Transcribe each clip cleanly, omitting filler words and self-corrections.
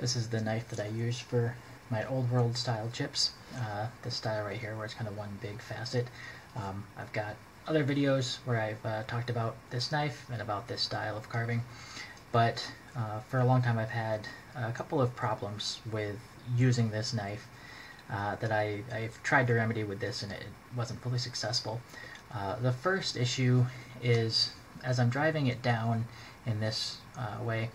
This is the knife that I use for my Old World style chips. This style right here where it's kind of one big facet. I've got other videos where I've talked about this knife and about this style of carving, but for a long time I've had a couple of problems with using this knife that I've tried to remedy with this, and it wasn't fully successful. The first issue is, as I'm driving it down in this way,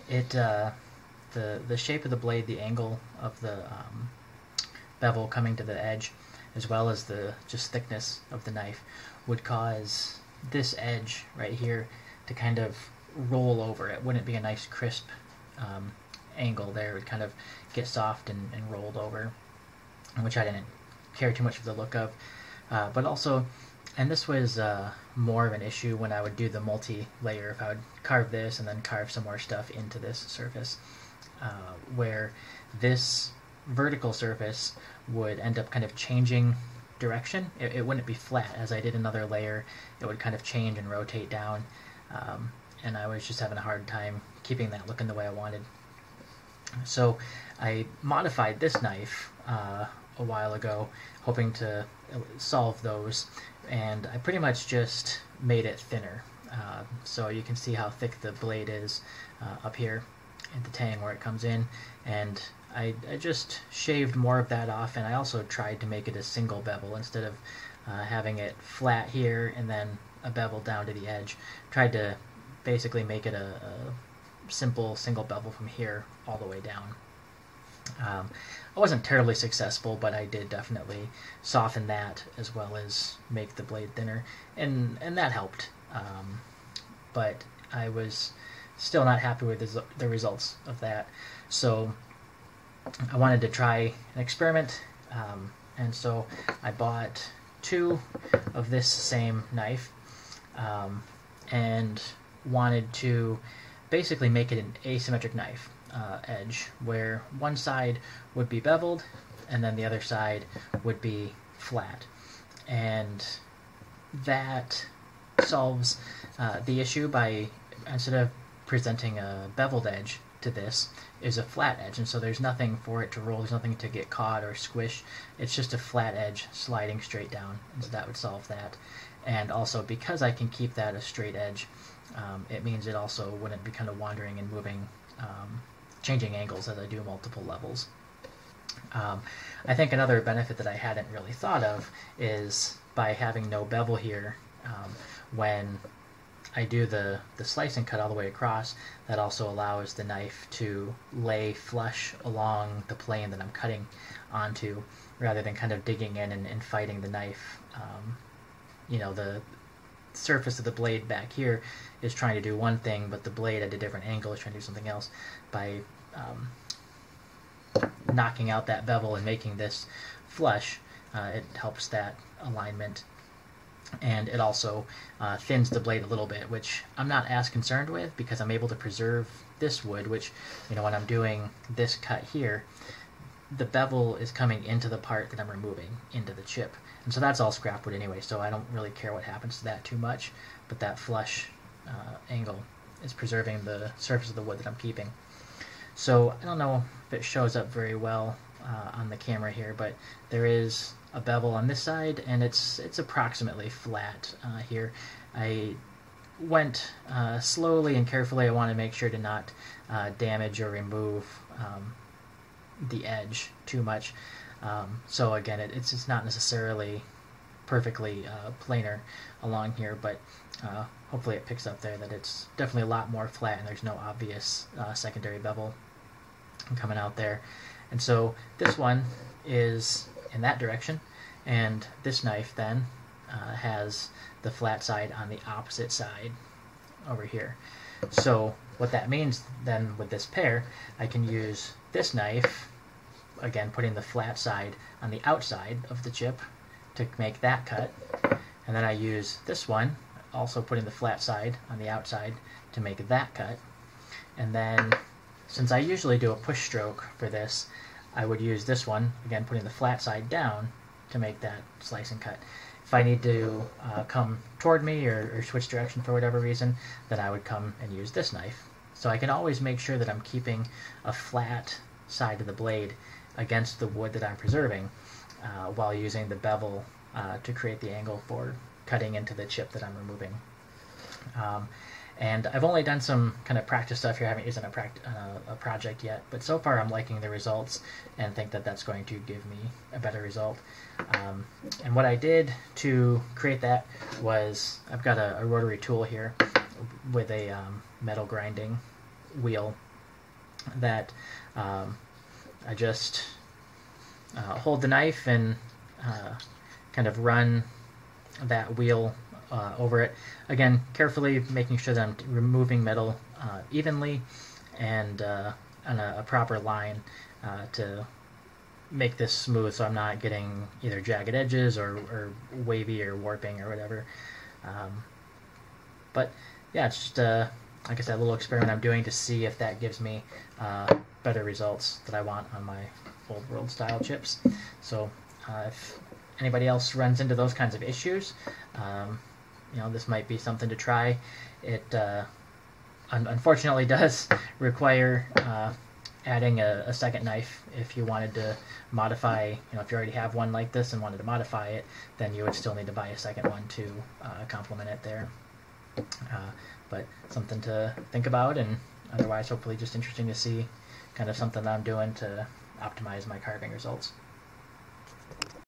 the shape of the blade, the angle of the bevel coming to the edge, as well as the just thickness of the knife, would cause this edge right here to kind of roll over. It wouldn't be a nice crisp angle there. It would kind of get soft and rolled over, which I didn't care too much for the look of. But also, and this was more of an issue when I would do the multi-layer, if I would carve this and then carve some more stuff into this surface, where this vertical surface would end up kind of changing direction. It wouldn't be flat. As I did another layer, it would kind of change and rotate down, and I was just having a hard time keeping that looking the way I wanted. So I modified this knife a while ago, hoping to solve those, and I pretty much just made it thinner. So you can see how thick the blade is up here at the tang where it comes in, and I just shaved more of that off, and I also tried to make it a single bevel instead of having it flat here and then a bevel down to the edge. Tried to basically make it a simple single bevel from here all the way down. I wasn't terribly successful, but I did definitely soften that as well as make the blade thinner, and that helped. But I was still not happy with the results of that, so I wanted to try an experiment, and so I bought 2 of this same knife, and wanted to basically make it an asymmetric knife edge, where one side would be beveled and then the other side would be flat, and that solves the issue by, instead of presenting a beveled edge to this, is a flat edge, and so there's nothing for it to roll, there's nothing to get caught or squish. It's just a flat edge sliding straight down, and so that would solve that. And also, because I can keep that a straight edge, it means it also wouldn't be kind of wandering and moving, changing angles as I do multiple levels. I think another benefit that I hadn't really thought of is by having no bevel here, when I do the slice and cut all the way across, that also allows the knife to lay flush along the plane that I'm cutting onto, rather than kind of digging in and fighting the knife. You know, the surface of the blade back here is trying to do one thing, but the blade at a different angle is trying to do something else. By knocking out that bevel and making this flush, it helps that alignment. And it also thins the blade a little bit, which I'm not as concerned with, because I'm able to preserve this wood, which, you know, when I'm doing this cut here, the bevel is coming into the part that I'm removing, into the chip. And so that's all scrap wood anyway, so I don't really care what happens to that too much, but that flush angle is preserving the surface of the wood that I'm keeping. So I don't know if it shows up very well on the camera here, but there is a bevel on this side, and it's approximately flat here. I went slowly and carefully. I want to make sure to not damage or remove the edge too much. So again, it's just not necessarily perfectly planar along here, but hopefully it picks up there that it's definitely a lot more flat, and there's no obvious secondary bevel coming out there. And so this one is in that direction, and this knife then has the flat side on the opposite side over here. So what that means then with this pair, I can use this knife, again putting the flat side on the outside of the chip to make that cut, and then I use this one, also putting the flat side on the outside to make that cut. And then, since I usually do a push stroke for this, I would use this one, again putting the flat side down to make that slice and cut. If I need to come toward me or switch direction for whatever reason, then I would come and use this knife. So I can always make sure that I'm keeping a flat side of the blade against the wood that I'm preserving while using the bevel to create the angle for cutting into the chip that I'm removing. And I've only done some kind of practice stuff here. I haven't used it in a project yet, but so far I'm liking the results and think that that's going to give me a better result. And what I did to create that was I've got a rotary tool here with a metal grinding wheel that I just hold the knife and kind of run that wheel over it. Again, carefully making sure that I'm removing metal evenly and on a proper line to make this smooth, so I'm not getting either jagged edges or wavy or warping or whatever. But yeah, it's just like I said, a little experiment I'm doing to see if that gives me better results that I want on my old world style chips. So if anybody else runs into those kinds of issues, this might be something to try. It unfortunately does require adding a second knife. If you wanted to modify, if you already have one like this and wanted to modify it, then you would still need to buy a second one to complement it there. But something to think about, and otherwise hopefully just interesting to see kind of something that I'm doing to optimize my carving results.